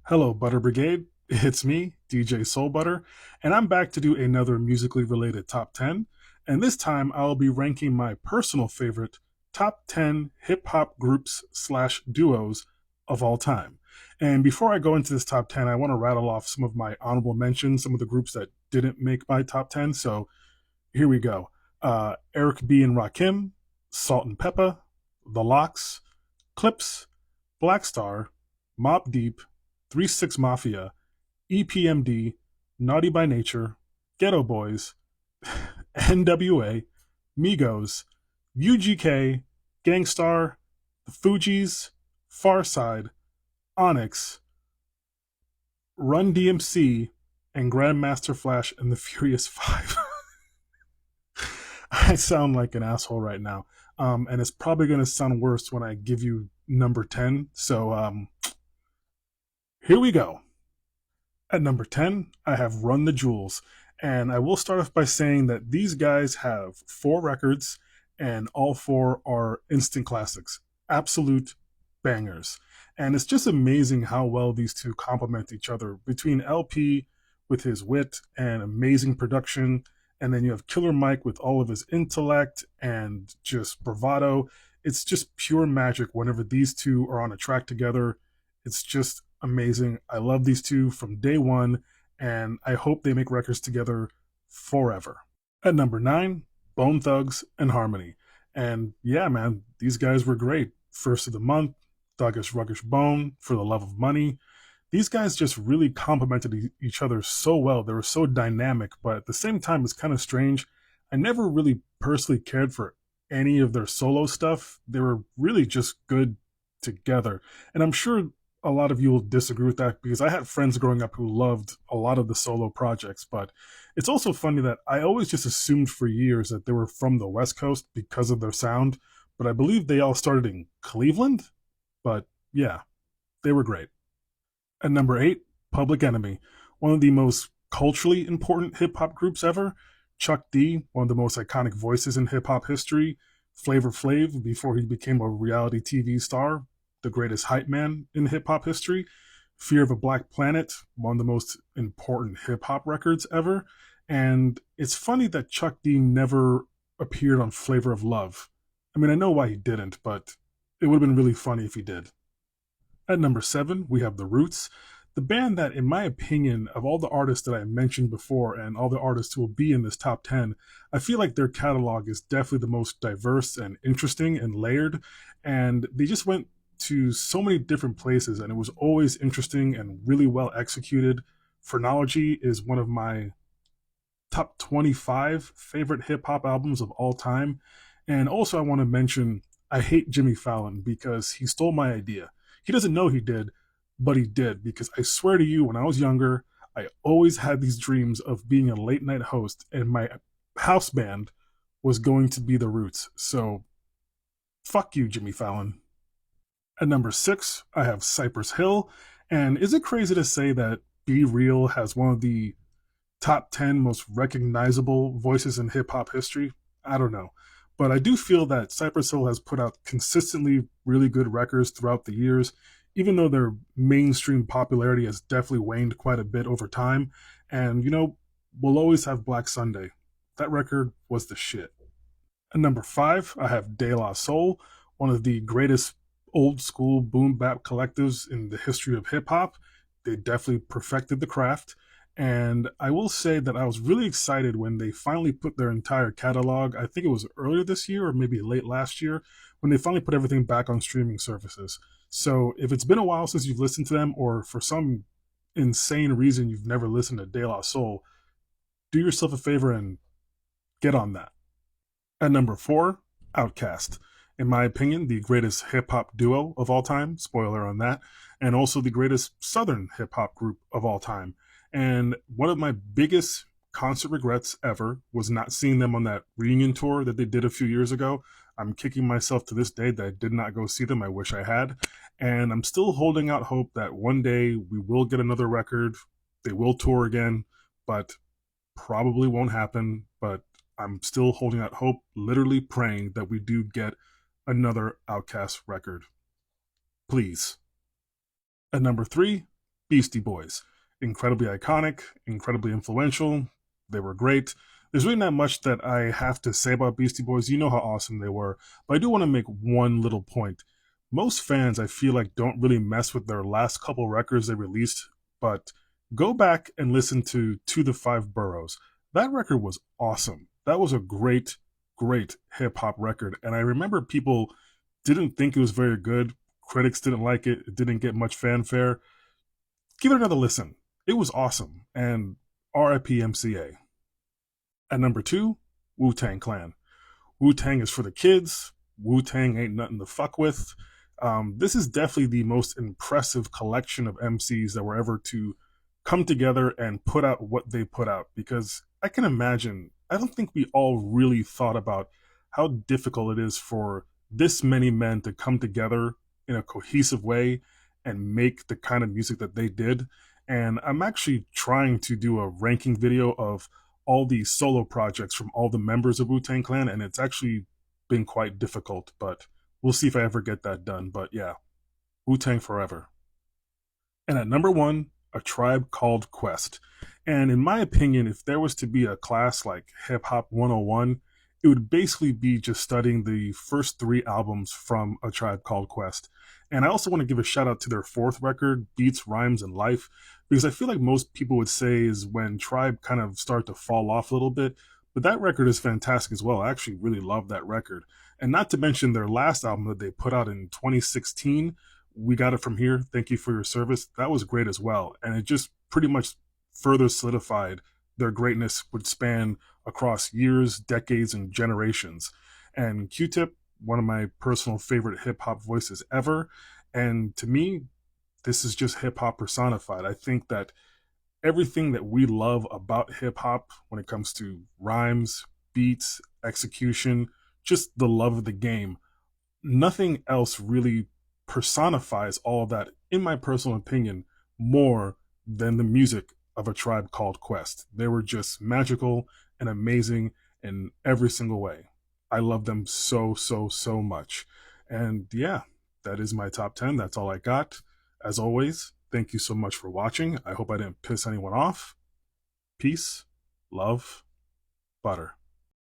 Hello, Butter Brigade. It's me, DJSoulbutter, and I'm back to do another musically related top 10. And this time I'll be ranking my personal favorite top 10 hip hop groups slash duos of all time. And before I go into this top 10, I want to rattle off some of my honorable mentions, some of the groups that didn't make my top 10. So here we go. Eric B. and Rakim, Salt and Peppa, The Locks, Clips, Black Star, Mob Deep, 3 6 Mafia, EPMD, Naughty by Nature, Ghetto Boys, NWA, Migos, UGK, Gangstar, The Fugees, Farside, Onyx, Run DMC, and Grandmaster Flash and the Furious Five. I sound like an asshole right now. And it's probably going to sound worse when I give you number 10. So here we go. At number 10, I have Run the Jewels. And I will start off by saying that these guys have 4 records, and all 4 are instant classics, absolute bangers. And it's just amazing how well these two complement each other between LP with his wit and amazing production. And then you have Killer Mike with all of his intellect and just bravado. It's just pure magic whenever these two are on a track together. It's just amazing. I love these two from day one, and I hope they make records together forever. At number 9, Bone Thugs and Harmony. And yeah, man, these guys were great. First of the month, Thuggish Ruggish Bone, For the Love of Money. These guys just really complemented each other so well. They were so dynamic, but at the same time, it's kind of strange. I never really personally cared for any of their solo stuff. They were really just good together. And I'm sure a lot of you will disagree with that because I had friends growing up who loved a lot of the solo projects. But it's also funny that I always just assumed for years that they were from the West Coast because of their sound. But I believe they all started in Cleveland. But yeah, they were great. At number 8, Public Enemy, one of the most culturally important hip hop groups ever. Chuck D, one of the most iconic voices in hip hop history. Flavor Flav, before he became a reality TV star, the greatest hype man in hip hop history. Fear of a Black Planet, one of the most important hip hop records ever. And it's funny that Chuck D never appeared on Flavor of Love. I mean, I know why he didn't, but it would have been really funny if he did. At number 7, we have The Roots, the band that, in my opinion, of all the artists that I mentioned before and all the artists who will be in this top 10, I feel like their catalog is definitely the most diverse and interesting and layered. And they just went to so many different places, and it was always interesting and really well executed. Phrenology is one of my top 25 favorite hip hop albums of all time. And also, I want to mention I hate Jimmy Fallon because he stole my idea. He doesn't know he did, but he did, because I swear to you, when I was younger, I always had these dreams of being a late night host, and my house band was going to be The Roots. So, fuck you, Jimmy Fallon. At number 6, I have Cypress Hill. And is it crazy to say that Be Real has one of the top 10 most recognizable voices in hip hop history? I don't know. But I do feel that Cypress Hill has put out consistently really good records throughout the years, even though their mainstream popularity has definitely waned quite a bit over time. And, we'll always have Black Sunday. That record was the shit. At number 5, I have De La Soul, one of the greatest old school boom bap collectives in the history of hip hop. They definitely perfected the craft. And I will say that I was really excited when they finally put their entire catalog. I think it was earlier this year or maybe late last year when they finally put everything back on streaming services. So if it's been a while since you've listened to them, or for some insane reason you've never listened to De La Soul, do yourself a favor and get on that. At number 4, Outkast. In my opinion, the greatest hip hop duo of all time, spoiler on that, and also the greatest Southern hip hop group of all time. And one of my biggest concert regrets ever was not seeing them on that reunion tour that they did a few years ago. I'm kicking myself to this day that I did not go see them. I wish I had. And I'm still holding out hope that one day we will get another record. They will tour again, but probably won't happen. But I'm still holding out hope, literally praying that we do get another Outkast record. Please. At number 3, Beastie Boys. Incredibly iconic, incredibly influential. They were great. There's really not much that I have to say about Beastie Boys. You know how awesome they were. But I do want to make one little point. Most fans, I feel like, don't really mess with their last couple records they released, but go back and listen to the Five Boroughs. That record was awesome. That was a great, great hip hop record. And I remember people didn't think it was very good. Critics didn't like it. It didn't get much fanfare. Give it another listen. It was awesome. And RIP MCA. At number two, Wu Tang Clan. Wu Tang is for the kids. Wu Tang ain't nothing to fuck with. This is definitely the most impressive collection of MCs that were ever to come together and put out what they put out. Because I can imagine, I don't think we all really thought about how difficult it is for this many men to come together in a cohesive way and make the kind of music that they did. And I'm actually trying to do a ranking video of all these solo projects from all the members of Wu Tang Clan, and it's actually been quite difficult, but we'll see if I ever get that done. But yeah, Wu Tang forever. And at number one, A Tribe Called Quest. And in my opinion, if there was to be a class like Hip Hop 101, it would basically be just studying the first three albums from A Tribe Called Quest. And I also want to give a shout out to their fourth record, Beats, Rhymes, and Life, because I feel like most people would say is when Tribe kind of start to fall off a little bit. But that record is fantastic as well. I actually really love that record. And not to mention their last album that they put out in 2016, We Got It From Here, Thank You For Your Service. That was great as well. And it just pretty much further solidified their greatness would span across years, decades, and generations. And Q-Tip, one of my personal favorite hip hop voices ever. And to me, this is just hip hop personified. I think that everything that we love about hip hop when it comes to rhymes, beats, execution, just the love of the game, nothing else really personifies all of that, in my personal opinion, more than the music of A Tribe Called Quest. They were just magical and amazing in every single way. I love them so, so, so much. And yeah, that is my top 10. That's all I got. As always, thank you so much for watching. I hope I didn't piss anyone off. Peace, love, butter.